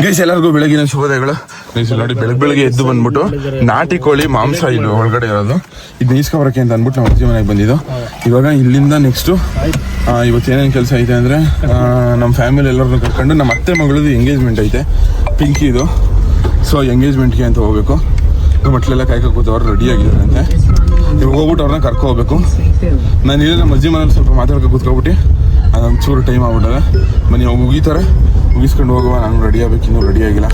Guys ಎಲ್ಲರಿಗೂ ಬೆಳಗಿನ ಶುಭೋದಯಗಳು. ನೋಡಿ ಬೆಳಗ್ಗೆ ಎದ್ದು ಬಂದ್ಬಿಟ್ಟು ನಾಟಿ ಕೋಳಿ ಮಾಂಸ ಇದು ಒಳಗಡೆ ಇರೋದು ಇದು ನೀಸ್ಕೊಬರಕ್ಕೆ ಅಂತ ಅಂದ್ಬಿಟ್ಟು ನಾವು ಅಜ್ಜಿ ಮನೆಗೆ ಬಂದಿದ್ದು. ಇವಾಗ ಇಲ್ಲಿಂದ ನೆಕ್ಸ್ಟು ಇವತ್ತು ಏನೇನು ಕೆಲಸ ಐತೆ ಅಂದರೆ ನಮ್ಮ ಫ್ಯಾಮಿಲಿ ಎಲ್ಲರನ್ನೂ ಕರ್ಕೊಂಡು ನಮ್ಮ ಅತ್ತೆ ಮಗಳದ್ದು ಎಂಗೇಜ್ಮೆಂಟ್ ಐತೆ ಪಿಂಕಿದು. ಸೊ ಎಂಗೇಜ್ಮೆಂಟ್ಗೆ ಅಂತ ಹೋಗ್ಬೇಕು. ಮಕ್ಕಳೆಲ್ಲ ಕಾಯ್ಕೋಬೋದು, ಅವ್ರು ರೆಡಿ ಆಗಿದ್ದಾರಂತೆ. ಇವಾಗ ಹೋಗ್ಬಿಟ್ಟು ಅವ್ರನ್ನ ಕರ್ಕೊ ಹೋಗ್ಬೇಕು. ನಾನು ಇಲ್ಲಿ ನಮ್ಮ ಅಜ್ಜಿ ಮನೇಲಿ ಸ್ವಲ್ಪ ಮಾತಾಡ್ಕೊ ಕೂತ್ಕೊಬಿಟ್ಟು ಅದೊಂದು ಚೂರು ಟೈಮ್ ಆಗ್ಬಿಟ್ಟದೆ. ಬನ್ನಿ ಅವ್ರು ಮುಗೀತಾರೆ, ಮುಗಿಸ್ಕೊಂಡು ಹೋಗುವ. ನಾನು ರೆಡಿ ಆಗ್ಬೇಕು, ಇನ್ನೂ ರೆಡಿ ಆಗಿಲ್ಲ.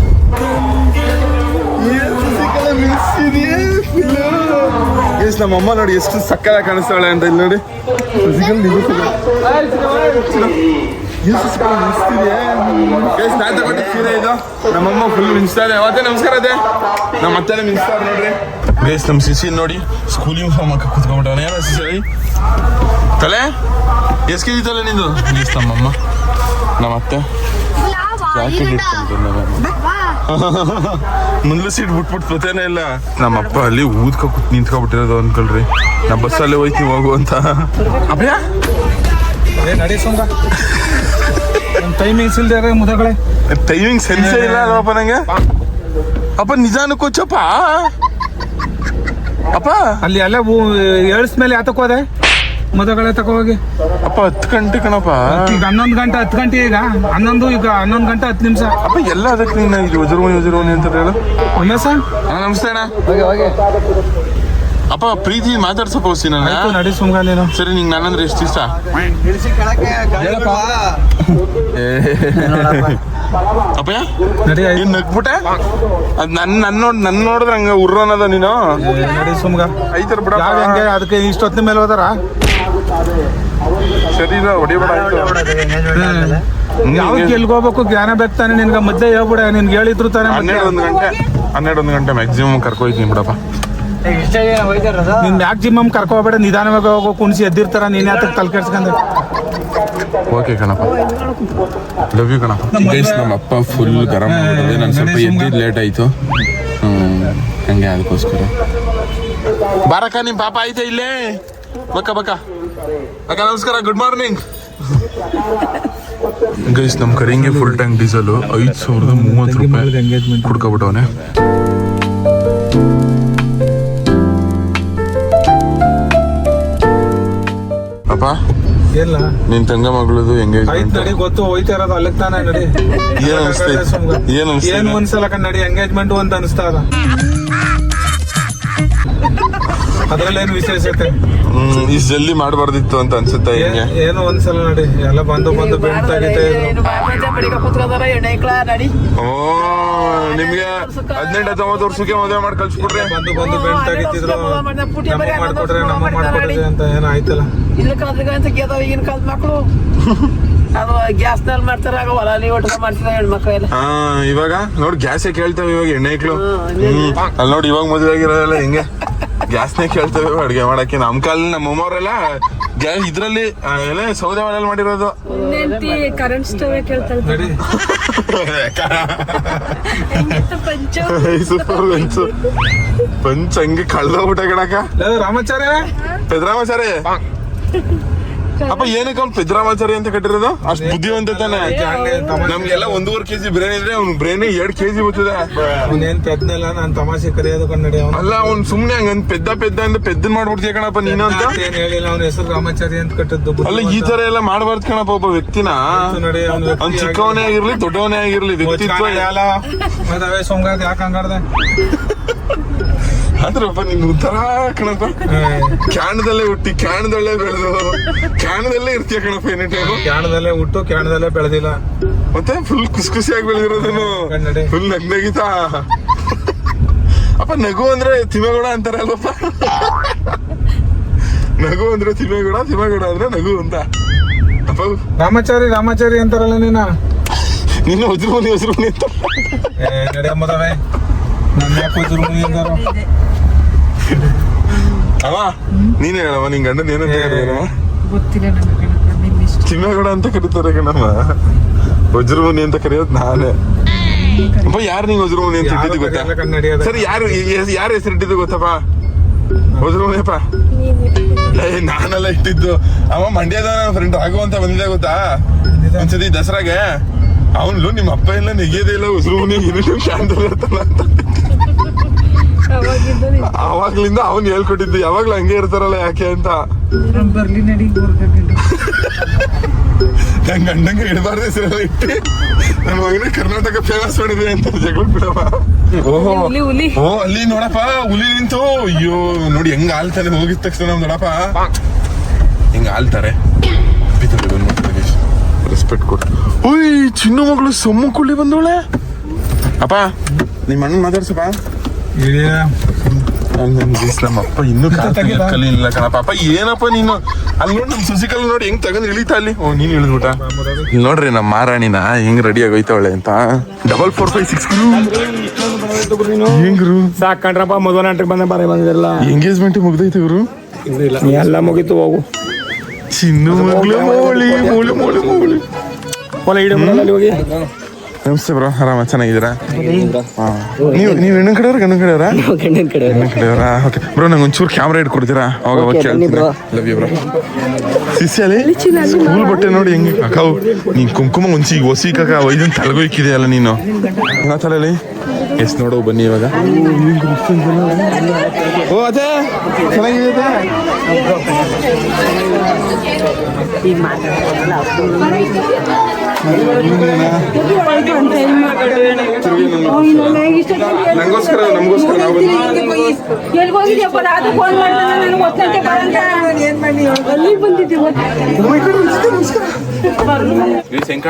ಎಸ್ ನಮ್ಮ ಅಮ್ಮ ನೋಡಿ ಎಷ್ಟು ಸಕ್ಕಲ ಕಾಣಿಸ್ತಾಳೆ ಅಂತ ಇಲ್ಲಿ ನೋಡಿ. ಸೀರೆ ಇದು ನಮ್ಮಮ್ಮ ಫುಲ್ ಮಿಂಚ್ತಾರೆ. ಅವತ್ತೇ ನಮಸ್ಕಾರ ಅದೇ ನಮ್ಮ ಅತ್ತೆನೇ ಮಿಂಚ್ತಾರೆ ನೋಡ್ರಿ. ಬೇಸ್ ನಮ್ಮ ಸಿಸಿ ನೋಡಿ ಸ್ಕೂಲ್ ಯೂನಿಫಾರ್ಮ್ ಹಾಕಿ ಕೂತ್ಕೊಂಡ್ಬಿಟ್ಟವನ. ಏನೋ ಸಿಸಿ ತಲೆ ಎಷ್ಟು ಕೆ ಜಿ ತಲೆ ನಿಂದು? ಬೇಸ್ ನಮ್ಮಮ್ಮ ನಮ್ಮ ಅತ್ತೆ ಜಾಕೆಟ್ ಇಟ್ಕೊಂಡು ಮುಂದ್ಲು ಸೀಟ್ ಬಿಟ್ಬಿಟ್ಟು ಗೊತ್ತೇನೇ ಇಲ್ಲ. ನಮ್ಮಪ್ಪ ಅಲ್ಲಿ ನಿಂತ್ಕೊಬಿಟ್ಟಿರೋದು ಅನ್ಕೊಳ್ರಿ. ನಾ ಬಸ್ಸಲ್ಲೇ ಹೋಯ್ತೀವಿ ಹೋಗು ಅಂತ. ಅಭಯ ಟೈಮಿಂಗ್ಸ್ ಇಲ್ದೇ ಮುದಗಳೇ ಟೈಮಿಂಗ್ ಸೆನ್ಸೇ ಇಲ್ಲ ಅಪ್ಪ ನಂಗೆ. ಅಪ್ಪ ನಿಜಾನು ಕೊಚ್ಚಪ್ಪ ಅಪ್ಪ ಅಲ್ಲಿ ಎಲ್ಲ ಏಳ್ಸ್ಮೇಲೆ ಯಾತಕ್ ಹೋದೆ ಮದುವೆ ತಗೋಗಿ? ಅಪ್ಪ 10 ಗಂಟೆ ಕಣಪ್ಪ. ಈಗ 11 ಗಂಟೆ 10 ಗಂಟೆ ಈಗ 11 ಈಗ 11 ಗಂಟೆ 10 ನಿಮಿಷ. ಅಪ್ಪ ಎಲ್ಲ ಅದಕ್ಕೆ ನೀನು ಇದು ವಜ್ರಮಣಿ ಅಂತ ಹೇಳು. ಉಲ್ಲಾಸ ನಮಸ್ತೆ ಅಣ್ಣ. ಅಪ್ಪ ಪ್ರೀತಿ ಮಾತಾಡ್ಸಪ್ಪ ಹೊಸಿ ನಾನು ನಡಿ ಸುಮ್ಗ ನೀನು. ಸರಿ ನಿಂಗೆ ನಾನಂದ್ರೆ ಎಷ್ಟು ಇಷ್ಟ? ಅಪ್ಪ ನೀನ್ ನಗ್ಬಿಟ್ಟೆ ಅದ್ ನನ್ ನೋಡಿದ್ರೆ ಹಂಗ ಉರ್ರೋನದ ನೀನು. ನಡಿ ಸುಮ್ಗ ಐತರ ಬಿಡ. ಹಂಗೆ ಅದಕ್ಕೆ ಇಷ್ಟೊತ್ತಿನ ಮೇಲೆ ಹೋದಾರ ಸರಿ ಹೊಡಿಬೇಡ. ಯಾವ್ದು ಎಲ್ಗ ಹೋಗ್ಬೇಕು ಜ್ಞಾನ ಬೇಕು ತಾನೆ ನಿನ್ಗ ಮಧ್ಯೆ ಹೇಳ್ಬಿಡ. ನಿನ್ಗೆ ಹೇಳಿದ್ರು ತಾನೆ. 12 ಗಂಟೆ ಮ್ಯಾಕ್ಸಿಮಮ್ ಕರ್ಕೊಯ್ತೀನಿ ಬಿಡಪ್ಪ. ನಿನ್ ಮ್ಯಾಕ್ಸಿಮಮ್ ಕರ್ಕೊ ಹೋಗ್ಬೇಡ, ನಿಧಾನವಾಗಿ ಹೋಗೋ ಕುಣಿಸಿ ಎದ್ದಿರ್ತಾರ. ನೀನ್ ಯಾತಕ್ಕೆ ತಲೆ ಕೆಡ್ಸ್ಕೊಂಡೆ? ಓಕೆ ಕಣಪ್ಪ, ಲವ್ ಯು ಕಣಪ್ಪ. ಗೈಸ್ ನಮ್ಮ ಅಪ್ಪ ಫುಲ್ ಗರಂ ಮಾಡಿದೆ. ನಾನು ಸ್ವಲ್ಪ ಎದ್ದಿದ್ದು ಲೇಟ್ ಆಯಿತು ಹಂಗೆ, ಅದಕ್ಕೋಸ್ಕರ. ಬಾರಕ್ಕ ನಿಮ್ಮ ಪಾಪ ಐತೆ ಇಲ್ಲೇ. ಬಕ್ಕ ಅಕ್ಕ ನಮಸ್ಕಾರ, ಗುಡ್ ಮಾರ್ನಿಂಗ್. ಗೈಸ್ ನಮ್ಮ ಕರಿಂಗೆ ಫುಲ್ ಟ್ಯಾಂಕ್ ಡೀಸೆಲು 5,030 ರೂಪಾಯಿ ಕುಡ್ಕೊಬಿಟ್ಟವನೆ. ಅಪ್ಪ ಇಲ್ಲ ನಿನ್ ತಂಗ ಮಗಳದು ಎಂಗೇಜ್ಮೆಂಟ್ ಗೊತ್ತು, ಹೋಯ್ತಾ ಇರೋದು ಅಲ್ಲಿಗೆ ತಾನೆ. ನಡಿ. ಏನ್ ಒಂದ್ಸಲ ನಡಿ ಎಂಗೇಜ್ಮೆಂಟ್ ಅಂತ ಅನಿಸ್ತಾ ಅದ. ಅದ್ರಲ್ಲೇನು ವಿಶೇಷತೆ? ಇಷ್ಟು ಜಲ್ದಿ ಮಾಡಬಾರ್ದಿತ್ತು ಅಂತ ಅನ್ಸುತ್ತೆ. ಏನು ಒಂದ್ಸಲ ನಡಿ, ಎಲ್ಲ ಬಂದು ಬೆಳ್ತಾಗೈತೆ. ಓ ನಿಮ್ಗೆ 18-19 ವರ್ಷಕ್ಕೆ ಮದುವೆ ಮಾಡಿ ಕಳ್ಸಿಬಿಟ್ರೆ ಬಂದು ಬೆಳ್ತಾಗಿತ್ತಿದ್ರು. ಮಾಡ್ಕೊಡ್ರೆ ನಮ್ಮ ಮಾಡ್ಕೊಡ್ರಿ ಅಂತ ಏನೋ ಆಯ್ತಲ್ಲ. ಈಗಿನ ಕಾಲದ ಮಕ್ಕಳು ಅದು ಗ್ಯಾಸ್ ನಲ್ಲಿ ಮಾಡ್ತಾರ, ಒಲಾಲಿ ಒಟ್ಟ ಮಾಡ್ತಾರ ಹೆಣ್ಮಕ್ಳು ಎಲ್ಲ. ಇವಾಗ ನೋಡಿ ಗ್ಯಾಸೇ ಕೇಳ್ತಾವೆ ಇವಾಗ ಎಣ್ಣೆಕ್ಳು. ಅಲ್ಲಿ ನೋಡಿ ಇವಾಗ ಮದುವೆ ಆಗಿರೋದೆಲ್ಲ ಹೆಂಗೆ ಗ್ಯಾಸ್ನೇ ಕೇಳ್ತೇವೆ ಅಡ್ಗೆ ಮಾಡಕ್ಕೆ. ನಮ್ ಕಾಲ ನಮ್ಮ ಅಮ್ಮವರೆಲ್ಲ ಗ್ಯಾಸ್ ಇದ್ರಲ್ಲಿ ಎಲ್ಲ ಸೌದೆ ಮನೆಯಲ್ಲಿ ಮಾಡಿರೋದು. ಕರೆಂಟ್ ಸ್ಟವ್ ಕೇಳ್ತಾರೆ. ಪಂಚ್ ಹಂಗೆ ಕಳ್ದೋಗ್ಬಿಟ್ಟ ಕಣಕ. ರಾಮಾಚಾರ್ಯ ಪೆದ್ರಾಮಾಚಾರ್ಯ ಅಪ್ಪ ಏನಕ್ಕೆ ಅವ್ನು ಪೆದ್ರಾಮಾಚಾರಿ ಅಂತ ಕಟ್ಟಿರೋದು? ಅಷ್ಟು ಬುದ್ಧಿವಂತ ತಾನೆ. ನಮ್ಗೆಲ್ಲ 1.5 kg ಬ್ರೇನ್ ಇದ್ರೆ ಅವ್ನು ಬ್ರೇನ್ 2 kg ಬರ್ತದೆ. ಅವನೇನ್ ಪೆದ್ನಲ್ಲ, ನಾನ್ ತಮಾಷೆ ಕರೆಯೋದು ಕನ್ನಡಿ. ಅಲ್ಲ ಅವ್ನು ಸುಮ್ನೆ ಹಂಗಂದ್ ಪೆದ್ದ ಅಂತ ಪೆದ್ದನ್ ಮಾಡ್ಬಿಡ್ತೀಯ ಕಣಪ್ಪ ನೀನು ಅಂತ. ಏನ್ ಹೇಳಿಲ್ಲ, ಅವ್ನ ಹೆಸರು ರಾಮಾಚಾರಿ ಅಂತ ಕಟ್ಟದ್ದು. ಅಲ್ಲ ಈ ತರ ಎಲ್ಲ ಮಾಡ್ಬಾರ್ದು ಕಣಪ್ಪ. ಒಬ್ಬ ವ್ಯಕ್ತಿನ ಅವ್ನ್ ಚಿಕ್ಕವನೇ ಆಗಿರ್ಲಿ ದೊಡ್ಡವನೇ ಆಗಿರ್ಲಿ ವ್ಯಕ್ತಿತ್ವ ಮದುವೆ ಸೋಂಗಾದ ಯಾಕೆ ಹಂಗಾಡ್ದೆ? ಆದ್ರಪ್ಪ ನಿನ್ ಉತ್ತರ ಕಣಪ್ಪ. ಕ್ಯಾಣದಲ್ಲೇ ಹುಟ್ಟಿ ಕ್ಯಾಣದಲ್ಲೇ ಬೆಳೆದು ಕ್ಯಾಣದಲ್ಲೇ ಇರ್ತೀಯ ಕಣಪ್ಪ. ಕ್ಯಾಣದಲ್ಲೇ ಹುಟ್ಟು ಕ್ಯಾಣದಲ್ಲೇ ಬೆಳೆದಿಲ್ಲ. ಮತ್ತೆ ಫುಲ್ ಖುಷಿಯಾಗಿ ಬೆಳೆದಿರೋದನ್ನು ಫುಲ್ ನಗ್ನಗಿತ. ಅಪ್ಪ ನಗು ಅಂದ್ರೆ ತಿಮ್ಮೇಗೌಡ ಅಂತಾರೆ ಅಲ್ವಪ್ಪ. ನಗು ಅಂದ್ರೆ ತಿಮ್ಮೇಗೌಡ ಅಂದ್ರೆ ನಗು ಅಂತ. ಅಪ್ಪ ರಾಮಾಚಾರಿ ಅಂತಾರಲ್ಲ ನೀನ. ನಿನ್ನ ವಜ್ರಮುನಿ ಅಂತ ನಡೆಯ ಮದುವೆ ನನ್ನ ಯಾಕೆ ವಜ್ರಮುನಿ ಅಂತಾರ? ಅವ ನೀನ್ ಹೇಳಮ್ಮ, ನಿನ್ ಗಂಡನ್ ಏನಂತ ಹೇಳಿದ್ರಮ್ಮ? ತಿಮ್ಮೇಗೌಡ ಅಂತ ಕರೀತಾರೆ ಕಣಮ್ಮ. ವಜ್ರಮುನಿ ಅಂತ ಕರೆಯೋದು ನಾನೇ. ಅಪ್ಪ ಯಾರು ನೀನ್ ವಜ್ರಮುನಿ ಅಂತ ಇಟ್ಟಿದ್ದು ಗೊತ್ತಾ? ಸರಿ ಯಾರು ಹೆಸರು ಇಟ್ಟಿದ್ದು ಗೊತ್ತಪ್ಪ? ವಜ್ರಮುನಿಯಪ್ಪ ನಾನೆಲ್ಲ ಇಟ್ಟಿದ್ದು. ಅವ ಮಂಡ್ಯದ ಫ್ರೆಂಡ್ ರಾಘು ಅಂತ ಬಂದಿದೆ ಗೊತ್ತಾ? ಒಂದ್ಸತಿ ದಸರಾಗೆ ಅವನು ನಿಮ್ಮ ಅಪ್ಪ ಎಲ್ಲ ನೆಗೆಯೋದೇ ಇಲ್ಲ ಉಸಿರು ಏನೇನು ಶಾಂತಲ್ಲ ಇರ್ತಾನ ಅಂತ ಅವಾಗ್ಲಿಂದ ಅವ್ನು ಹೇಳ್ಕೊಟ್ಟಿದ್ದು ಯಾವಾಗ್ಲೂ ಹಂಗೆ ಇರ್ತಾರಲ್ಲ ಯಾಕೆ ಅಂತ ಬರ್ಲಿ ನಡಿ ನಂಗೆ ಗಂಡಂಗೆ ಇಡಬಾರ್ದು ಹೆಸರೆಲ್ಲ ಇಟ್ಟು ನನ್ನ ಮಗನ ಕರ್ನಾಟಕ ಫೇಮಸ್ ಮಾಡಿದೆ ಅಂತ ಜಗಳ ಬಿಡವ ಓಹೋ ಓ ಅಲ್ಲಿ ನೋಡಪ್ಪ ಹುಲಿ ನಿಂತು ಅಯ್ಯೋ ನೋಡಿ ಹೆಂಗ್ ಆಲ್ತಾನೆ ಹೋಗಿದ ತಕ್ಷಣ ನಮ್ ದೊಡಪ್ಪ ಹಿಂಗ ಆಲ್ತಾರೆ ರೆಸ್ಪೆಕ್ಟ್ ಕೊಟ್ಟು ಓಯ್ ಚಿನ್ನು ಮಗಳು ಸೊಮ್ಮು ಕುಳ್ಳಿ ಬಂದವಳೆ ಅಪ್ಪ ನಿಮ್ಮ ಅಣ್ಣ ಮಾತಾಡ್ಸಪ್ಪ ನಮ್ಮಪ್ಪ ಇನ್ನೂ ಕಲಿಲ್ಲ ಕಣಪ್ಪ ಅಪ್ಪ ಏನಪ್ಪ ನೀನು ಅಲ್ಲಿ ನೋಡಿ ನಮ್ ಸುಸಿಕಲ್ ನೋಡಿ ಹೆಂಗ್ ತಗೊಂಡ್ ಇಳಿತಾ ಅಲ್ಲಿ ಓ ನೀನ್ ಇಳಿದ್ಬಿಟ್ಟ ಇಲ್ಲಿ ನೋಡ್ರಿ ನಮ್ಮ ಮಾರಾಣಿನ ಹೆಂಗ್ ರೆಡಿ ಆಗೋಯ್ತವಳೆ ಅಂತ 4456 ಹೆಂಗ್ರು ಸಾಕಂಡ್ರಪ್ಪ ಮದುವೆ ನಾಟಕ ಬಂದಿಲ್ಲ ಎಂಗೇಜ್ಮೆಂಟ್ ಮುಗ್ದೈತೆ ಗುರು ಎಲ್ಲ ಮುಗೀತು ಹೋಗು ಚಿನ್ನು ಮಗಳು ಮೋಳಿ ಮೋಳಿ ಮೋಳಿ ಮೋಳಿ ಹೊಲ ಇಡ ಹೋಗಿ ನಮಸ್ತೆ ಬ್ರೋ ಆರಾಮ ಚೆನ್ನಾಗಿದ್ದೀರಾ ನೀವು ಹೆಣ್ಣಿನ ಕಡೆಯವ್ರ ಗಂಡನ ಕಡೆಯವರಾ ಓಕೆ ಬ್ರೋ ನಂಗೆ ಒಂಚೂರು ಕ್ಯಾಮ್ರಾ ಇಟ್ಕೊಡ್ತೀರಾ ಅವಾಗ ಕೇಳ್ತೀನಿ ಲವ್ ಯು ಬ್ರೋ ಸಿಸ್ಯಲ್ಲಿ ಸ್ಕೂಲ್ ಬಟ್ಟೆ ನೋಡಿ ಹೆಂಗೆ ಅಕ್ಕವು ನೀನ್ ಕುಂಕುಮ ಒಂಚಿ ಹೊಸಿ ಕಕ್ಕ ಒಯ್ದನ್ ತಲೆಗೋಯ್ಕಿದೆ ಅಲ್ಲ ನೀನು ನಾ ತಲೆಯಲ್ಲಿ ಎಷ್ಟು ನೋಡೋ ಬನ್ನಿ ಇವಾಗ ಓ ಅದೇ ಚೆನ್ನಾಗಿದೆ ನಂಗೋಸ್ಕರ ನಮಗೋಸ್ಕರ ನಾವು ಹೆಂಗ್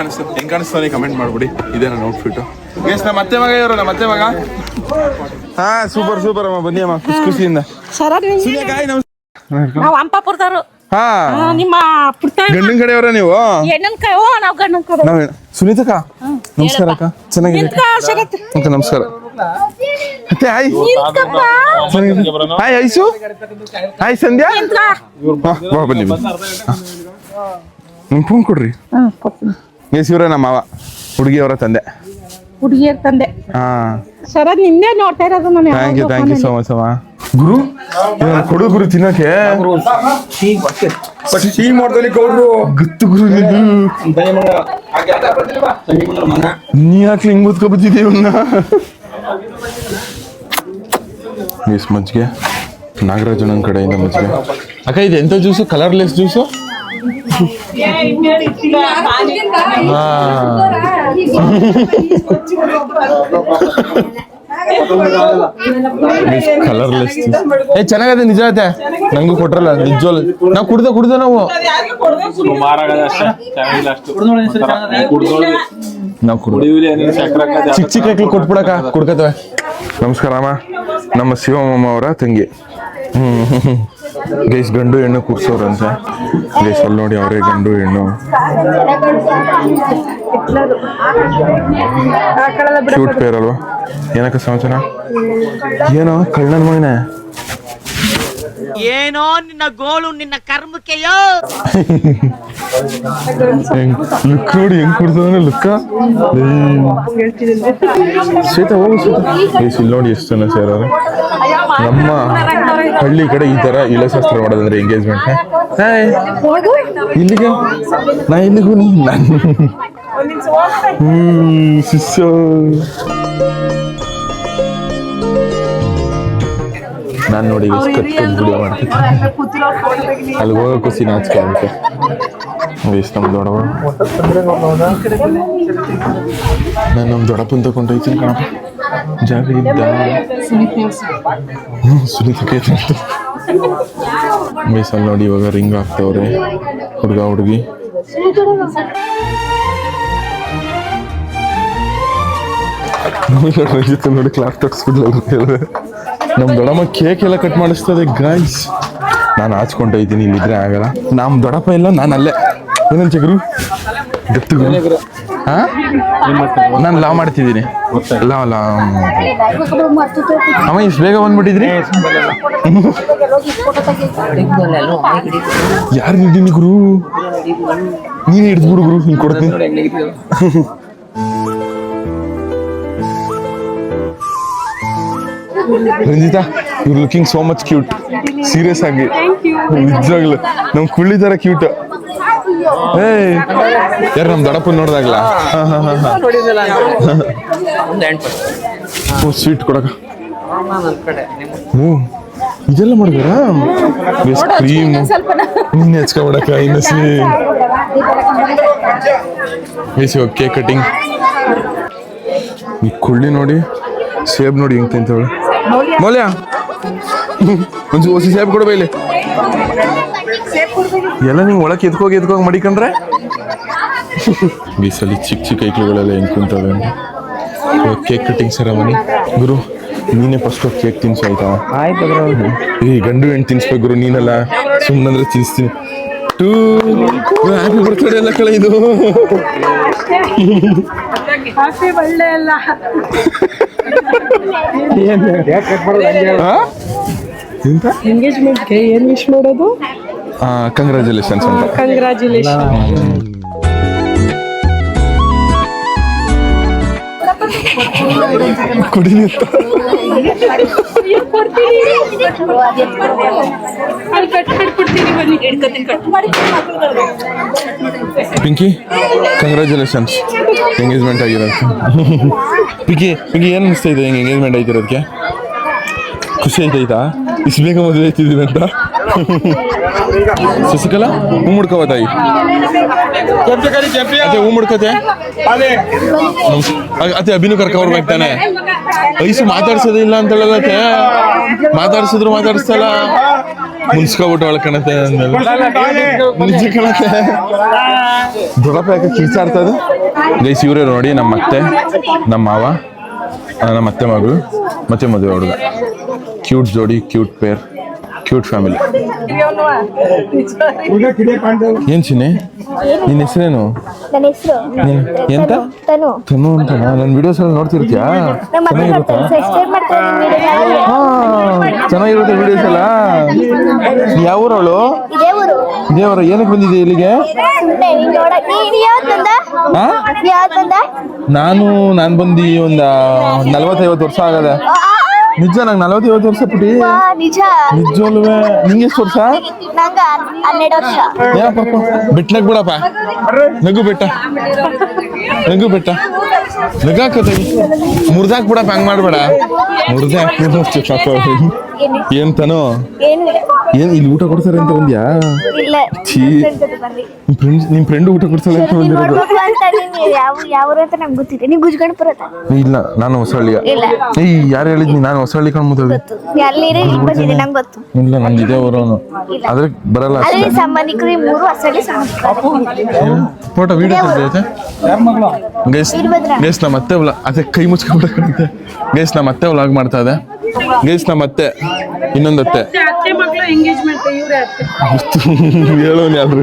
ಕಾಣಿಸ್ತಾನೆ ಕಮೆಂಟ್ ಮಾಡ್ಬಿಡಿ ಇದೇ ನನ್ನ ಔಟ್ಫಿಟ್ ಎಸ್ ನಮ್ಮ ಅತ್ತೆ ಮಗ ಇವರು ನಮ್ಮ ಅತ್ತೆ ಮಗ ಹಾ ಸೂಪರ್ ಸೂಪರ್ ಅಮ್ಮ ಬನ್ನಿ ಅಮ್ಮ ಖುಷಿಯಿಂದ ನಾವು ಅಂಪಾಪುರದವರು ಹಾ ನಿಮ್ಮ ಗಂಡನ ಕಡೆಯವರ ನೀವು ಹೆಣ್ಣನ್ ಕೈ ನಾವು ಗಂಡನ್ ಕಡೆ ನಾವ್ ಸುನೀತಕ್ಕ ನಮಸ್ಕಾರ ಅಕ್ಕ ಚೆನ್ನಾಗಿದೆ ಅಕ್ಕ ನಮಸ್ಕಾರ ಮತ್ತೆ ಹಾಯ್ ಹಾಯ್ ಐಸು ಹಾಯ್ ಸಂಧ್ಯಾ ಬಾ ಬನ್ನಿ ನಿಮ್ ಫೋನ್ ಕೊಡ್ರಿ ಎಸ್ ಇವ್ರ ನಮ್ಮ ಮಾವ ಹುಡುಗಿಯವರ ತಂದೆ ಹುಡುಗಿಯರ್ ತಂದೆ ಹಾ ಸರ್ ನಿನ್ನೆ ನೋಡ್ತಾ ಇರೋದು ನಾನು ಥ್ಯಾಂಕ್ ಯು ಸೋ ಮಚ್ ಅಮ್ಮ ಗುರು ಕೊಡು ಗುರು ತಿನ್ನಕ್ಕೆ ಗೊತ್ತು ಗುರು ನೀ ಯಾಕೆ ಹಿಂಗ್ ಮುತ್ಕೊಬತ್ತಿದ್ದೀವಿ ಮಿಸ್ ಮಜ್ಜಿಗೆ ನಾಗರಾಜಣ್ಣನ ಕಡೆಯಿಂದ ಮಜ್ಜಿಗೆ ಅಕ್ಕ ಇದು ಎಂತ ಜ್ಯೂಸು ಕಲರ್ಲೆಸ್ ಜ್ಯೂಸು ಕಲರ್ಲೆಸ್ ಚೆನ್ನಾಗದೆ ನಿಜ ಐತೆ ನಂಗೂ ಕೊಟ್ರಲ್ಲ ನಿಜವಲ್ಲ ನಾವು ಕುಡ್ದ ನಾವು ಚಿಕ್ಕ ಚಿಕ್ಕ ಮಕ್ಳು ಕೊಟ್ಬಿಡಕ ಕುಡ್ಕತವೆ ನಮಸ್ಕಾರ ಅಮ್ಮ ನಮ್ಮ ಶಿವಮ್ಮ ಅವರ ತಂಗಿ ಗೈಸ್ ಗಂಡು ಹೆಣ್ಣು ಕೂರ್ಸೋರಂತೆ ಗೈಸ್ ಅಲ್ಲಿ ನೋಡಿ ಅವರೇ ಗಂಡು ಹೆಣ್ಣು ಕ್ಯೂಟ್ ಪೇರ್ ಅಲ್ವಾ ಏನಕ್ಕ ಸಮಾಚಾರ ಏನೋ ಕಳ್ಳನ ಮಗನೆ ಏನೋ ನಿನ್ನ ಗೋಳು ನಿನ್ನ ಕರ್ಮಕ್ಕೆಯೋ ಲುಕ್ ನೋಡಿ ಹೆಂಗ್ ಕುಡ್ದವನ ಲುಕ್ಕ ಶ್ವೇತಾ ಹೋಗು ಶ್ವೇತಾ ಇಲ್ಲಿ ನೋಡಿ ಎಷ್ಟು ಜನ ಸೇರೋರು ನಮ್ಮ ಹಳ್ಳಿ ಕಡೆ ಈ ತರ ಇಳಶಾಸ್ತ್ರ ಮಾಡೋದಂದ್ರೆ ಎಂಗೇಜ್ಮೆಂಟ್ ಇಲ್ಲಿಗೆ ನಾ ಇಲ್ಲಿಗೂ ಶಿಷ್ಯ ನಾನು ನೋಡಿ ಕಟ್ ವಿಡಿಯೋ ಮಾಡ್ತೀನಿ ಅಲ್ಲಿ ಹೋಗಕ್ಕೂ ನಾಚಿಕೆ ಆಗುತ್ತೆ ಎಷ್ಟು ನಮ್ಮ ದೊಡ್ಡವ ನಾನು ನಮ್ಮ ದೊಡ್ಡಪ್ಪನ ತಗೊಂಡೋಯ್ತೀನಿ ಕಣಪ್ಪ ಜಾಗ ಇದ್ದ ಸುನೀತ ಬೇಸಲ್ಲಿ ನೋಡಿ ಇವಾಗ ರಿಂಗ್ ಹಾಕ್ತವ್ರೆ ಹುಡುಗ ಹುಡುಗಿ ನೋಡಿ ಕ್ಲಾಸ್ ತಟ್ಸ್ಬಿಡ್ಲ ನಮ್ ದೊಡ್ಡಮ್ಮ ಕೇಕ್ ಎಲ್ಲ ಕಟ್ ಮಾಡಿಸ್ತದೆ ಗಾಯ್ಸ್ ನಾನು ಹಾಚ್ಕೊಂಡೈತೀನಿ ಇಲ್ಲಿದ್ರೆ ಆಗಲ್ಲ ನಮ್ ದೊಡ್ಡಪ್ಪ ಇಲ್ಲ ನಾನು ಅಲ್ಲೇ ಏನಂತ ಗುರು ಗೊತ್ತು ಗುರು ಹಾ ನಾನು ಲಾ ಮಾಡ್ತಿದ್ದೀನಿ ಲಾ ಅಮ್ಮ ಇಷ್ಟು ಬೇಗ ಬಂದ್ಬಿಟ್ಟಿದ್ರಿ ಯಾರು ಹಿಡ್ದೀನಿ ಗುರು ನೀನು ಹಿಡ್ದ್ಬಿಡು ಗುರು ಹಿಂಗೆ ಕೊಡ್ತೀನಿ Ranjitha you looking so much cute serious ಆಗಿ ನಿಜವಾಗ್ಲು ನಮ್ ಕುಳ್ಳಿ ತರ ಕ್ಯೂಟ್ ಏಯ್ ಯಾರು ನಮ್ ದೊಡ್ಡಪ್ಪನ ನೋಡ್ದಾಗ್ಲ ಸ್ವೀಟ್ ಕೊಡಕ ಹ್ಞೂ ಇದೆಲ್ಲ ಮಾಡಿದಾರಾ ಕ್ರೀಮ್ ನೀನ್ ಹೆಚ್ಕೊಬಿಡಕ ಇನ್ನಸಿ ಕೇಕ್ ಕಟಿಂಗ್ ಈ ಕುಳ್ಳಿ ನೋಡಿ ಸೇಬ್ ನೋಡಿ ಹೆಂಗ್ ತಿಂತವಳು ಮೌಲ್ಯ ಒಂದು ಹೊಸ ಸೇಬ್ ಕೊಡು ಬೈಲಿ ಎಲ್ಲ ನೀವು ಒಳಗೆ ಎದ್ಕೋಗಿ ಮಡಿಕೊಂಡ್ರೆ ಬೀಸಲ್ಲಿ ಚಿಕ್ಕ ಚಿಕ್ಕ ಐಕ್ಳುಗಳೆಲ್ಲ ಹೆಂಗ್ ಕುಂತವೆ ಕೇಕ್ ಕಟಿಂಗ್ ಸೆರೆಮನಿ ಗುರು ನೀನೇ ಫಸ್ಟ್ ಕೇಕ್ ತಿನ್ಸು ಆಯ್ತಾ ಈ ಗಂಡು ಹೆಣ್ಣು ತಿನ್ಸ್ಬೇಕು ಗುರು ನೀನೆಲ್ಲ ಸುಮ್ಮನಂದ್ರೆ ತಿನ್ಸ್ತೀನಿ ಹ್ಯಾಪಿ ಬರ್ತ್ಡೇ ಎಲ್ಲ ಕಳೆ ಇದು ಎಂಗೇಜ್ಮೆಂಟ್ಗೆ ಏನ್ ವಿಶ್ ಮಾಡೋದು? ಕಂಗ್ರ್ಯಾಚುಲೇಷನ್ಸ್ ಅಂತ ಕಂಗ್ರ್ಯಾಚುಲೇಷನ್. ಕುಡಿಲಿ ಪಿಂಕಿ ಕಂಗ್ರ್ಯಾಚುಲೇಷನ್ಸ್ ಎಂಗೇಜ್ಮೆಂಟ್ ಆಗಿರೋದು. ಪಿಂಕಿ ಏನು ಅನಿಸ್ತಾ ಇದೆ ಹೆಂಗೆ ಎಂಗೇಜ್ಮೆಂಟ್ ಆಯ್ತಿರೋದಕ್ಕೆ? ಖುಷಿ ಆಯ್ತಾಯ್ತಾ? ಇಷ್ಟು ಬೇಗ ಮದುವೆ ಆಯ್ತಿದ್ದೀನಿ ಅಂತ. ಶಶಿಕಲಾ ಹೂ ಮುಡ್ಕೋವ ತಾಯಿ ಅದೇ ಹೂ ಮುಡ್ಕತೆ ಅದೇ ಅಭಿನೂ ಕರ್ಕೊಂಡ್ಬರ್ಬೇಕು ತಾನೆ. ಐಸು ಮಾತಾಡ್ಸೋದೇ ಇಲ್ಲ ಅಂತ ಹೇಳತ್ತೆ. ಮಾತಾಡ್ಸಿದ್ರು ಮಾತಾಡಿಸ್ತಲ್ಲ ಮುನ್ಸ್ಕೊಬಿಟ್ಟು ಒಳಕಣತೆ ನಿಜ ಕಣತೆ. ದೊಡ್ಡಪ್ಪ ಯಾಕೆ ಕಿರ್ಚಾಡ್ತದೆ ಗೈಸ್. ಇವರೇ ನೋಡಿ ನಮ್ಮ ಅತ್ತೆ, ನಮ್ಮ ಮಾವ, ನಮ್ಮ ಅತ್ತೆ ಮಗಳು ಮತ್ತೆ ಮದುವೆ ಹುಡುಗ. ಕ್ಯೂಟ್ ಜೋಡಿ, ಕ್ಯೂಟ್ ಪೇರ್, ಕ್ಯೂಟ್ ಫ್ಯಾಮಿಲಿ. ಏನ್ ಚಿನ್ನೆ ನಿನ್ನ ಹೆಸರೇನು? ನನ್ನ ಹೆಸರು ಎಂತ? ತನು. ತನು ಅಂತನಾ? ನನ್ನ ವಿಡಿಯೋಸ್ ಎಲ್ಲ ನೋಡ್ತಿರ್ತೀಯಾ? ಚೆನ್ನಾಗಿರುತ್ತಾ? ಚೆನ್ನಾಗಿರುತ್ತೆ ವಿಡಿಯೋಸ್ ಎಲ್ಲ. ಯಾವ ಊರವಳು? ಇದೇ ಊರು. ಏನಕ್ಕೆ ಬಂದಿದೆ ಇಲ್ಲಿಗೆ? ನಾನು ಬಂದು ಒಂದು 40-50 ವರ್ಷ ಆಗದೆ. ನಿಜ ನಂಗೆ 40-50 ವರ್ಷ ಪುಟಿ. ನಿಜವಲ್ವೇ? ನಿಂಗೆ ಎಷ್ಟು ವರ್ಷ? 12 ವರ್ಷ. ಏನಪ್ಪ ಬಿಟ್ನಕ್ ಬಿಡಪ್ಪ. ನಗು ಬೆಟ್ಟ ನಗಾಕತಿ ಮುರ್ದಾಕ್ ಬಿಡಪ್ಪ. ಹಂಗ್ ಮಾಡ್ಬೇಡ. ಏನ್ ತಾನು ಏನ್ ಇಲ್ಲಿ ಊಟ ಕೊಡ್ತಾರೆ ಅಂತ ಬಂದ್ಯಾ? ನಿಮ್ ಫ್ರೆಂಡ್ ಊಟ ಕೊಡ್ತಾಳೆ ಅಂತ ಬಂದಿರೋದು? ಇಲ್ಲ, ನಾನು ಹೊಸಳ್ಳಿಯ. ಯಾರು ಹೇಳಿದ್ನಿ? ನಾನು ಹೊಸಳ್ಳಿ ಕಾಣ್ಬೋದು. ಇಲ್ಲ, ನಂಗೆ ಇದೇ ಊರವನು. ಆದ್ರೆ ಬರಲ್ಲ ಫೋಟೋ ವಿಡಿಯೋ ತೆಗ್ದೈತೆ ಗೈಸ್. ನಮ್ಮ ಅತ್ತೆ ಅದೇ ಕೈ ಮುಚ್ಕೊಂಡ್ಬಿಡಕಂತೆ ಗೈಸ್. ನಮ್ಮ ಅತ್ತೆ ವ್ಲಾಗ್ ಮಾಡ್ತಾ ಇದೆ ಗೈಸ್. ನಮ್ಮ ಅತ್ತೆ ಇನ್ನೊಂದು ಅತ್ತೆ ಹೇಳೋನ್ ಯಾರು?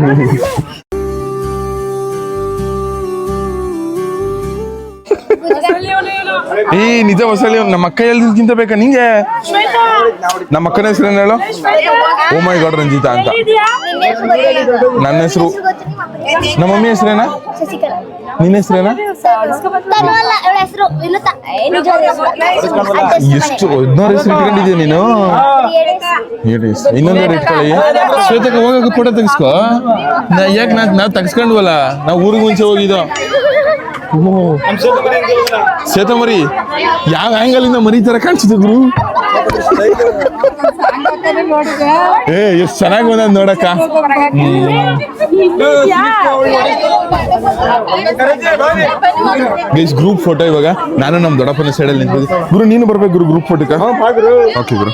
ಈ ನಿಜ ಹೊಸಳ್ಳಿ. ನಮ್ಮ ಅಕ್ಕ ಹೇಳಿದ್ಕಿಂತ ಬೇಕಾ ನಿಂಗೆ? ನಮ್ಮ ಅಕ್ಕನ ಹೆಸರೇನು ಹೇಳು? ಓ ಮೈ ಗಾಡ್, ರಂಜಿತಾ ಅಂತ. ನನ್ನ ಹೆಸರು. ನಮ್ಮ ಮಮ್ಮಿ ಹೆಸರೇನಾ? ನಿನ್ನ ಹೆಸರೇನಾ? ಎಷ್ಟು 14 ಹೆಸರು ಇಟ್ಕೊಂಡಿದ್ಯಾ ನೀನು? ಇನ್ನೊಂದು ಇಟ್ಕೊಳ್ಳಿ. ಶ್ವೇತಕ ಹೋಗಕ್ಕೆ ಫೋಟೋ ತೆಗಿಸ್ಕೋ. ಯಾಕೆ ನಾವು ತೆಗಿಸ್ಕೊಂಡ್ವಲ್ಲ, ನಾವು ಊರಿಗೆ ಮುಂಚೆ ಹೋಗಿದ್ದೋ. ಸೇತಮರಿ ಯಾವ ಆಂಗಲ್ ಇಂದ ಮರಿ ತರ ಕಾಣಿಸಿದೆ ಗುರು. ಎಷ್ಟು ಚೆನ್ನಾಗಿ ಬಂದ ನೋಡಕ್ಕ. ಗೈಸ್ ಗ್ರೂಪ್ ಫೋಟೋ ಇವಾಗ ನಾನು ನಮ್ಮ ದೊಡ್ಡಪ್ಪನ ಸೈಡಲ್ಲಿ ನಿಂತಿದ್ದೆ. ಗುರು ನೀನು ಬರ್ಬೇಕು ಗುರು ಗ್ರೂಪ್ ಫೋಟೋಕ್ಕ. ಓಕೆ ಗುರು.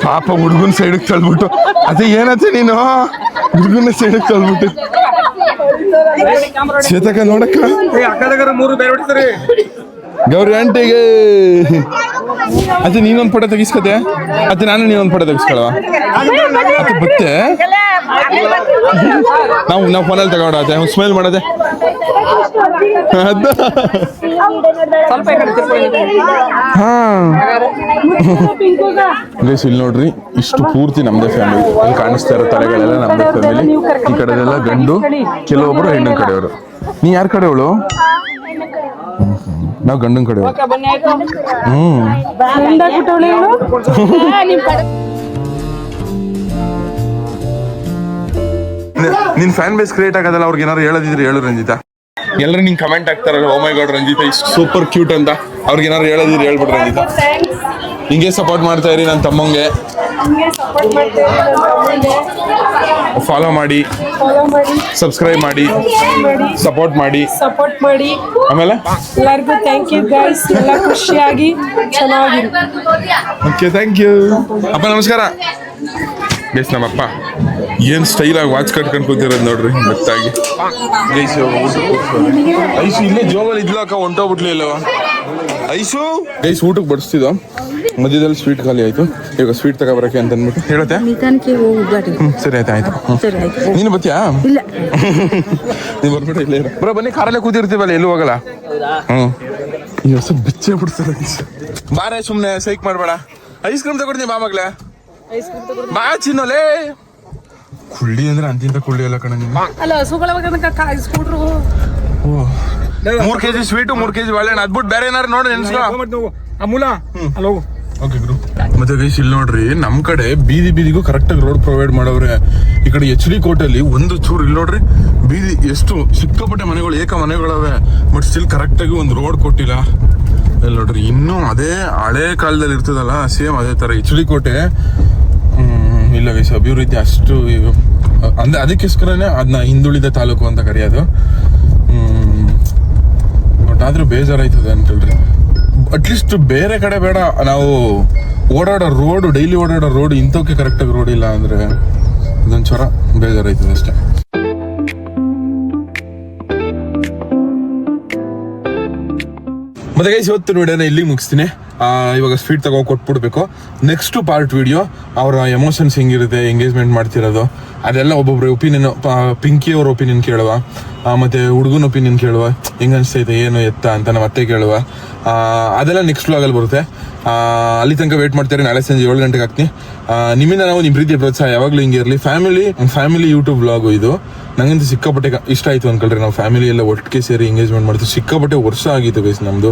ಪಾಪ ಹುಡುಗನ ಸೈಡಿಗೆ ತಳ್ಬಿಟ್ಟು. ಅದೇ ಏನತ್ತೆ ನೀನು ಹುಡುಗನ ಸೈಡಿಗೆ ತಳ್ಬಿಟ್ಟು. ಚೇತಕ ನೋಡಕ್ಕ ಗೌರಿ ಆಂಟಿಗೆ. ಅದೇ ನೀನೊಂದು ಫೋಟೋ ತೆಗಿಸ್ಕತೆ. ಅದೇ ನಾನು ನೀನೊಂದು ಫೋಟೋ ತೆಗಿಸ್ಕೊಳವ. ಅದೇ ಬತ್ತೆ ನಾವು ಫೋನಲ್ಲಿ ತಗೊಂಡತೆ ಸ್ಮೈಲ್ ಮಾಡೋದೆ. ಹಾ ಗೈಸ್ ಇಲ್ಲಿ ನೋಡ್ರಿ, ಇಷ್ಟು ಪೂರ್ತಿ ನಮ್ದೇ ಫ್ಯಾಮಿಲಿ. ಅಲ್ಲಿ ಕಾಣಿಸ್ತಾ ಇರೋ ತಲೆಗಳೆಲ್ಲ ನಮ್ದೇ ಫ್ಯಾಮಿಲಿ. ಈ ಕಡೆದೆಲ್ಲ ಗಂಡು, ಕೆಲವೊಬ್ರು ಹೆಣ್ಣಿನ ಕಡೆಯವರು. ನೀ ಯಾರ ಕಡೆಯವಳು? ನಾವು ಗಂಡನ ಕಡೆ ಬನ್ನಿ ಆಯ್ತು ಹ್ಮ್ ಮುಂದಾಗ್ಬಿಟ್ಟವಳು ಹೇಳು ನಿಮ್ ಕಡೆ ನಿನ್ ಫ್ಯಾನ್ ಬೇಸ್ ಕ್ರಿಯೇಟ್ ಆಗೋದಲ್ಲ ಅವ್ರಿಗೆ ಏನಾರು ಹೇಳೋದಿದ್ರೆ ಹೇಳು ರಂಜಿತಾ. ಎಲ್ಲರೂ ನಿಂಗೆ ಕಮೆಂಟ್ ಆಗ್ತಾರಲ್ಲ ಓ ಮೈ ಗಾಡ್ ರಂಜಿತಾ ಇಷ್ಟು ಸೂಪರ್ ಕ್ಯೂಟ್ ಅಂತ, ಅವ್ರಿಗೆ ಏನಾರು ಹೇಳೋದಿದ್ರೆ ಹೇಳ್ಬಿಡ್ರಿ ರಂಜಿತಾ. ಹಿಂಗೆ ಸಪೋರ್ಟ್ ಮಾಡ್ತಾ ಇರಿ ನನ್ನ ತಮ್ಮಂಗೆ, ಸಪೋರ್ಟ್ ಮಾಡ್ತೇವೆ ಫಾಲೋ ಮಾಡಿ, ಸಬ್ಸ್ಕ್ರೈಬ್ ಮಾಡಿ, ಸಪೋರ್ಟ್ ಮಾಡಿ. ಆಮೇಲೆ ಎಲ್ಲರಿಗೂ ಥ್ಯಾಂಕ್ ಯು ಗೈಸ್, ಎಲ್ಲ ಖುಷಿಯಾಗಿ ಚೆನ್ನಾಗಿರಿ. ಓಕೆ ಥ್ಯಾಂಕ್ ಯು ಅಪ್ಪ. ನಮಸ್ಕಾರ ಗೈಸ್. ನಮ್ಮಪ್ಪ ಏನ್ ಸ್ಟೈಲ್ ಆಗಿ ವಾಚ್ ಕಟ್ಕೊಂಡು ಕೂತಿರೋದು ನೋಡ್ರಿ ಗೊತ್ತಾಗಿ. ಗೈಸ್ ಐಸು ಇಲ್ಲೇ ಜೋಬಲ್ಲಿ ಇದ್ಲು ಅಕ್ಕ, ಹೊಂಟೋಗ್ಬಿಟ್ಲಿ ಇಲ್ಲವ ಐಸು. ಗೈಸ್ ಊಟಕ್ಕೆ ಬಡಿಸ್ತಿದ್ದೋ, ಮಧ್ಯದಲ್ಲಿ ಸ್ವೀಟ್ ಖಾಲಿ ಆಯ್ತು. ಇವಾಗ ಸ್ವೀಟ್ ತಗೊಬರಕ್ಕೆ ಅಂತ ಅಂದ್ಬಿಟ್ಟು ಹೇಳತ್ತೆ. ಸರಿ ಆಯ್ತು. ನೀನು ಬತ್ತೀಯಾ? ಇಲ್ಲ ನೀವು ಬರ್ಬಿಟ್ಟು ಇಲ್ಲೇ ಇರೋ. ಬರೋ ಬನ್ನಿ, ಕಾರಲ್ಲೇ ಕೂತಿರ್ತೀವಲ್ಲ, ಎಲ್ಲೂ ಹೋಗಲ್ಲ. ಈ ಹೊಸ ಬಿಚ್ಚೇ ಬಿಡ್ತಾರೆ. ಬಾರೇ ಸುಮ್ಮನೆ ಸೈಕ್ ಮಾಡಬೇಡ. ಐಸ್ ಕ್ರೀಮ್ ತಗೊಡ್ತೀನಿ ಬಾ ಮಗ್ಲೇ, ಬಾ ಚಿನ್ನೋಲೇ. ಕುಳ್ಳಿ ಅಂದ್ರೆ ಅಂತಿಂತ ಕುಳ್ಳಿ ಎಲ್ಲ ಕಣ ನಿಮ್ಮ. ಅಲ್ಲ ಹಸುಗಳ ಕಾಯಿಸ್ಕೊಡ್ರು. 3 kg ಸ್ವೀಟು 3 kg ಬಾಳೆಹಣ್ಣು ಅದ್ಬಿಟ್ಟು ಬೇರೆ ಏನಾರು ನೋಡಿ ನೆನ್ಸ್ಕೊ. ಅಮೂಲ ಅಲ್ಲೋ. ಓಕೆ ಗುರು. ಮತ್ತೆ ಗೈಸ್ ಇಲ್ಲಿ ನೋಡ್ರಿ, ನಮ್ ಕಡೆ ಬೀದಿಗೂ ಕರೆಕ್ಟ್ ಆಗಿ ರೋಡ್ ಪ್ರೊವೈಡ್ ಮಾಡವ್ರೆ. ಈ ಕಡೆ HD ಕೋಟೆಯಲ್ಲಿ ಒಂದು ಚೂರು ಇಲ್ಲಿ ನೋಡ್ರಿ, ಬೀದಿ ಎಷ್ಟು ಸಿಕ್ಕಾಪಟ್ಟೆ ಮನೆಗಳು, ಏಕ ಮನೆಗಳವೆ, ಬಟ್ ಸ್ಟಿಲ್ ಕರೆಕ್ಟ್ ಆಗಿ ಒಂದು ರೋಡ್ ಕೊಟ್ಟಿಲ್ಲ. ಇಲ್ಲಿ ನೋಡ್ರಿ, ಇನ್ನೂ ಅದೇ ಹಳೆ ಕಾಲದಲ್ಲಿ ಇರ್ತದಲ್ಲ ಸೇಮ್ ಅದೇ ತರ HD ಕೋಟೆ. ಇಲ್ಲ ಗೈಸ್, ಅಭಿವೃದ್ಧಿ ಅಷ್ಟು ಅಂದ್ರೆ ಅದಕ್ಕೋಸ್ಕರನೇ ಅದನ್ನ ಹಿಂದುಳಿದ ತಾಲೂಕು ಅಂತ ಕರೆಯೋದು. ಬಟ್ ಆದ್ರೂ ಬೇಜಾರಾಯ್ತದೆ ಅಂತೇಳ್ರಿ. ಅಟ್ಲೀಸ್ಟ್ ಬೇರೆ ಕಡೆ ಬೇಡ, ನಾವು ಓಡಾಡೋ ರೋಡ್, ಡೈಲಿ ಓಡಾಡೋ ರೋಡ್ ಇಂಥವಕ್ಕೆ ಕರೆಕ್ಟಾಗಿ ರೋಡ್ ಇಲ್ಲ ಅಂದ್ರೆ ಅದೊಂಚೂರ ಬೇಜಾರಾಯ್ತದೆ ಅಷ್ಟೇ. ಮತ್ತೆ ಗೈಸ್ ಇವತ್ತು ವಿಡಿಯೋನ ಇಲ್ಲಿ ಮುಗಿಸ್ತೀನಿ. ಇವಾಗ ಸ್ವೀಟ್ ತಗೋ ಕೊಟ್ಬಿಡ್ಬೇಕು. ನೆಕ್ಸ್ಟ್ ಪಾರ್ಟ್ ವಿಡಿಯೋ ಅವರ ಎಮೋಷನ್ಸ್ ಹೆಂಗಿರುತ್ತೆ, ಎಂಗೇಜ್ಮೆಂಟ್ ಮಾಡ್ತಿರೋದು ಅದೆಲ್ಲ ಒಬ್ಬೊಬ್ರು ಒಪಿನಿಯನ್, ಪಿಂಕಿ ಅವ್ರ ಒಪಿನಿಯನ್ ಕೇಳುವ, ಮತ್ತೆ ಹುಡುಗನ ಒಪಿನಿಯನ್ ಕೇಳುವ, ಹೆಂಗ ಅನಿಸ್ತೈತೆ ಏನು ಎತ್ತ ಅಂತ ನಮ್ಮ ಅತ್ತೆ ಕೇಳುವ. ಅದೆಲ್ಲ ನೆಕ್ಸ್ಟ್ ವ್ಲಾಗಲ್ಲಿ ಬರುತ್ತೆ. ಅಲ್ಲಿ ತನಕ ವೇಟ್ ಮಾಡ್ತಾರೆ. ನಾಳೆ ಸಂಜೆ 7 ಗಂಟೆಗೆ ಹಾಕ್ತೀನಿ. ನಿಮ್ಮಿಂದ ನಾವು ನಿಮ್ಮ ಪ್ರೀತಿಯ ಪ್ರೋತ್ಸಾಹ ಯಾವಾಗಲೂ ಹಿಂಗೆ ಇರಲಿ. ಫ್ಯಾಮಿಲಿ ಯೂಟ್ಯೂಬ್ ವ್ಲಾಗು ಇದು. ನಂಗಂತೂ ಸಿಕ್ಕಾಪಟ್ಟೆ ಇಷ್ಟ ಆಯಿತು ಅನ್ಕೊಳ್ರಿ. ನಾವು ಫ್ಯಾಮಿಲಿ ಎಲ್ಲ ಒಟ್ಟಿಗೆ ಸೇರಿ ಎಂಗೇಜ್ಮೆಂಟ್ ಮಾಡ್ತೀವಿ. ಸಿಕ್ಕಾಪಟ್ಟೆ ವರ್ಷ ಆಗಿತ್ತು ಗೈಸ್, ನಮ್ಮದು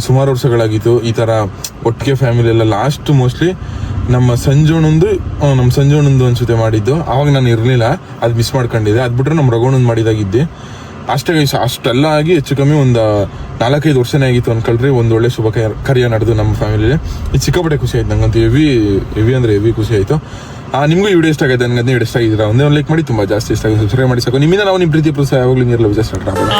ಸುಮಾರು ವರ್ಷಗಳಾಗಿತ್ತು ಈ ಥರ ಒಟ್ಟಿಗೆ ಫ್ಯಾಮಿಲಿ ಎಲ್ಲ. ಲಾಸ್ಟ್ ಮೋಸ್ಟ್ಲಿ ನಮ್ಮ ಸಂಜೋಣಂದು ಅನ್ಸುತ್ತೆ ಮಾಡಿದ್ದು. ಆವಾಗ ನಾನು ಇರಲಿಲ್ಲ, ಅದು ಮಿಸ್ ಮಾಡ್ಕೊಂಡಿದ್ದೆ. ಅದು ಬಿಟ್ಟರೆ ನಮ್ಮ ರಘುಣಂದು ಮಾಡಿದಾಗಿದ್ದೆ ಅಷ್ಟೇ ಗೈಸ್. ಅಷ್ಟೆಲ್ಲ ಆಗಿ ಹೆಚ್ಚು ಕಮ್ಮಿ ಒಂದು 4-5 ವರ್ಷನೇ ಆಗಿತ್ತು ಅನ್ಕೊಳ್ರಿ. ಒಂದು ಒಳ್ಳೆ ಶುಭ ಕಾರ್ಯ ನಡೆದು ನಮ್ಮ ಫ್ಯಾಮಿಲಿಯಲ್ಲಿ. ಇದು ಸಿಕ್ಕಾಪಟ್ಟೆ ಖುಷಿ ಆಯ್ತು ನಂಗಂತೂ. ಹೆವಿ ಅಂದರೆ ಹೆವಿ ಖುಷಿ ಆಯಿತು. ನಿಮಗೂ ಈ ವಿಡಿಯೋ ಇಷ್ಟ ಆಗಿದೆ ನನಗೆ, ಇಷ್ಟ ಆಗಿದ್ದೀರಾ ಒಂದೇ ಒಂದು ಲೈಕ್ ಮಾಡಿ, ತುಂಬ ಜಾಸ್ತಿ ಇಷ್ಟ ಆಗಿದೆ ಸಬ್ಸ್ಕ್ರೈಬ್ ಮಾಡಿ ಸಾಕು. ನಿಮ್ಮಿಂದ ನಾವು ನಿಮ್ಮ ಪ್ರೀತಿ ಪ್ರೋತ್ಸಾಹ ಯಾವಾಗಲೂ ನೀರಲ್ಲ ವಿಜಯ ಸ್ಟಾರ್ಟ್ ಆಗೋದು.